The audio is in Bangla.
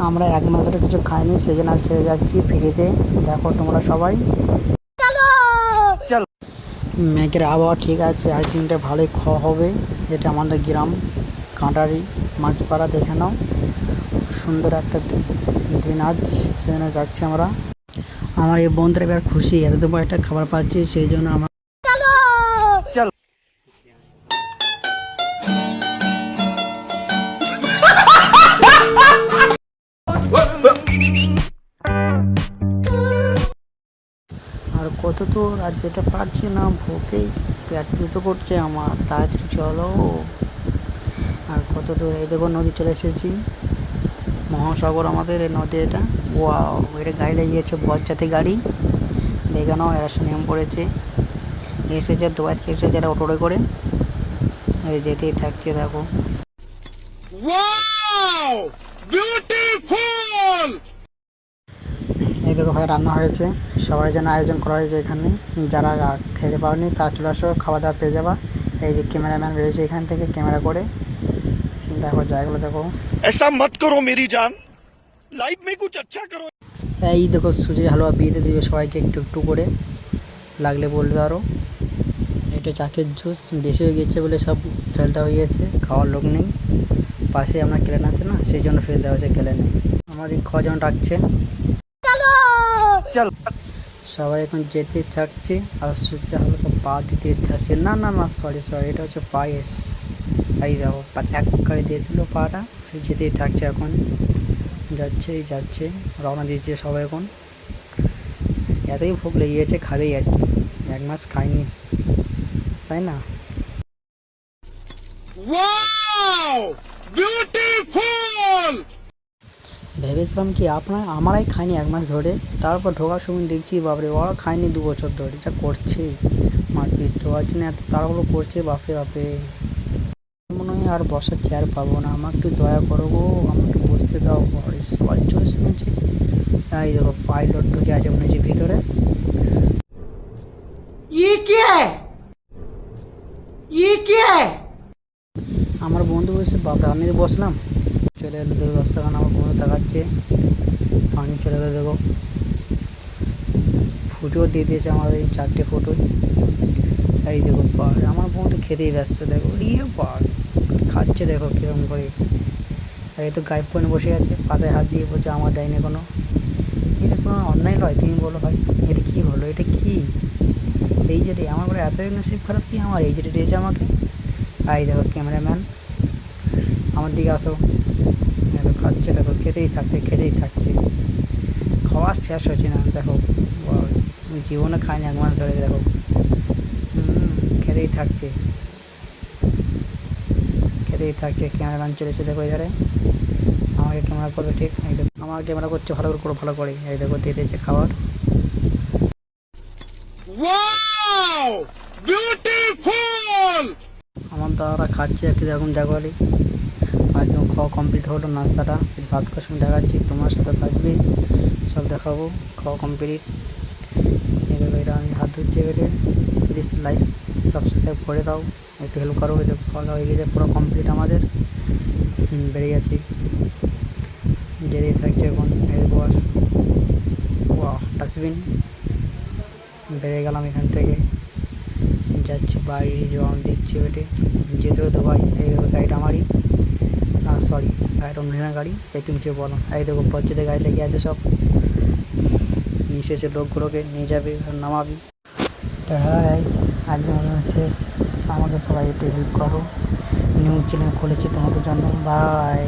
আমরা এক মাস ধরে কিছু খাইনি, সেই জন্য আজ খেতে যাচ্ছি ফ্রিতে। দেখো তোমরা সবাই চল। মেঘের আবহাওয়া ঠিক আছে, আজ দিনটা ভালোই খাওয়া হবে। এটা আমাদের গ্রাম কাঁটারি মাছপাড়া, দেখে নাও। সুন্দর একটা দিন আজ, সেখানে যাচ্ছি আমরা। আমার এই বন্ধুরা এবার খুশি, এত দুপুর একটা খাবার পাচ্ছি, সেই জন্য আমরা চল। আর কত দূর আর যেতে পারছি না, ভোকেই পেট চুচো করছে আমার, তাড়াতাড়ি চলো। আর কত দূর, এই দেখো নদী চলে এসেছি, মহাসাগর আমাদের এই নদী। এটা ওয়াও, এটা গাড়ি লেগেছে, বরযাত্রী গাড়ি, দেখে নাও। এরা নেমে পড়েছে, এসেছে দুবাই থেকে, এসেছে এরা অটোরে করে, এই যেতেই থাকছে। দেখো এই দেখো ভাই, রান্না হয়েছে, সবাই যেন আয়োজন করা হয়েছে এখানে। যারা খেতে পারেনি তারা চলে আসো, খাওয়া দাওয়া পেয়ে যাবা। এই যে ক্যামেরাম্যান রয়েছে এখান থেকে ক্যামেরা করে, দেখো জায়গাগুলো দেখো। ऐसा मत करो मेरी जान, लाइफ में कुछ अच्छा करो। এই দেখো সুজির হালুয়া বিয়েতে দিবে সবাইকে একটু একটু করে, লাগলে বলবে আরও। এটা চাকের জুস বেশি হয়ে গেছে বলে সব ফেলতে হয়ে গেছে, খাওয়ার লোক নেই। পাশে আপনার কেলেন আছে না, সেই জন্য ফেলতে হয়েছে, কেলে নেই। আমাদের খাওয়া যেন ডাকছে, চল। সবাই এখন যেতে থাকছে, আর সুজির হালুয়া তো পা দিতে থাকছে। না না না, সরি সরি, এটা হচ্ছে পায়েস। এই দেখো এক করে দিয়ে দিল পাটা, ফির যেতেই থাকছে। এখন যাচ্ছেই যাচ্ছে, রওনা দিচ্ছে সবাই এখন। এতই ভোগ লেগে গেছে, খাবেই আর কি, এক মাস খাইনি, তাই না? ভেবেছিলাম কি আমারাই খাইনি এক মাস ধরে, তারপর ঢোকার সময় দেখছি বাপরে, ওরা খায়নি 2 বছর ধরে, যা করছে মারপিট ঢোকার জন্য এত তাড়াহুড়ো করছে, বাপরে বাপরে। মনে হয় আর বসার চেয়ার পাবো না, আমার একটু দয়া করো গো, আমার একটু বসতে দাও। সবাই চলে শুনেছে, এই দেখো পাইলট ঢুকে আছে মনে হচ্ছে ভিতরে। আমার বন্ধু বসে, বাপরে আমি তো বসলাম। চলে এলো দেখো 10 টাকা, আমার বন্ধু তাকাচ্ছে, পানি চলে গেলো দেখো। ফুটো দিয়ে দিয়েছে আমাদের 4টে ফুটো। এই দেখো পাড়, আমার বন্ধু খেতেই ব্যস্ত, দেখো রিয়ে পাড় খাচ্ছে, দেখো কিরকম করে। আর এই তো গায়েব পয়েন্ট বসে আছে, পাতায় হাত দিয়ে বলছে আমার দেয়নি কোনো। এটা কোনো অন্যায় নয়, তুমি বলো ভাই, এটা কী হলো, এটা কি? এই যে রে আমার বলে এতই নসিব খারাপ কি আমার, এই যে দিয়েছে আমাকে। এই দেখো ক্যামেরাম্যান, আমার দিকে আসো। এত খাচ্ছে, দেখো খেতেই থাকছে, খাওয়া শেষ হচ্ছে না। দেখো জীবনে খায়নি এক মাস ধরে, দেখো খেতেই থাকছে। ক্যামেরাম্যান চলেছে দেখো এধারে, আমাকে ক্যামেরা করবে ঠিক। এই দেখো আমার ক্যামেরা করছে, ভালো করে ভালো করে। এই দেখো দিয়ে দিয়েছে খাবার। আমার দাদারা খাচ্ছে আর কি, দেখুন দেখো। আজ যখন খাওয়া কমপ্লিট হলো, নাস্তাটা ভাত খাওয়ার সময় দেখাচ্ছি, তোমার সাথে থাকবে, সব দেখাবো। খাওয়া কমপ্লিট, এই দেখো এটা আমি হাত ধুচ্ছি এবারে। প্লিজ লাইক সাবস্ক্রাইব করে দাও, একটু হেল্প করো। এই দেখো খাওয়া হয়ে গেছে পুরো কমপ্লিট আমাদের, বেরিয়ে যাচ্ছি, যেতেই থাকছে এখন। এই দেখো আর ডাস্টবিন, বেরিয়ে গেলাম এখান থেকে, যাচ্ছি বাড়ি, জবান দিচ্ছি বেটে, যেতে হতো ভাই। এই দেখো গাড়িটা আমারই, না সরি গাড়িটা অন্য গাড়ি, একটু নিচে বলো। এই দেখো বজ্জাতে গাড়ি লেগে আছে, সব নিয়ে এসেছে, লোকগুলোকে নিয়ে যাবে আর নামাবি। তো হ্যাঁ গাইস, আজকে মতন শেষ, আমাকে সবাই একটু হেল্প করো, নিউজ চ্যানেল খুলেছি তোমাদের জন্য, বাই।